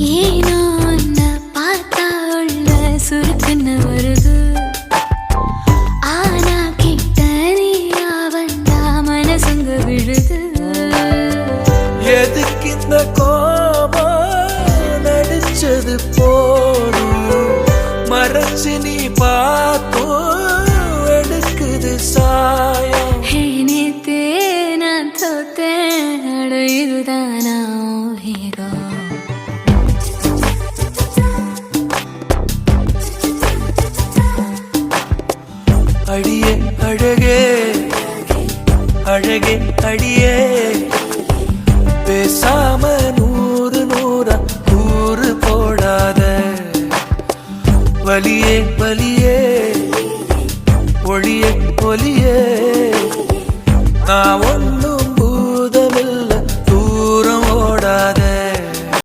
ஏனோ உன்னை பார்த்தா உள்ள சுருக்குன்னு வருது. ஆனா கிட்ட நீயா வந்தா மனசுங்க விழுது. எதுக்கு இந்த கோபம் நடிச்சது போதும், மறைச்சு நீ பார்த்தும் எடுக்குது சாயம். நேத்தே நான் தோத்தேன், அட இதுதானா ஹீரோ. அடியே அழகே அழகே அடியே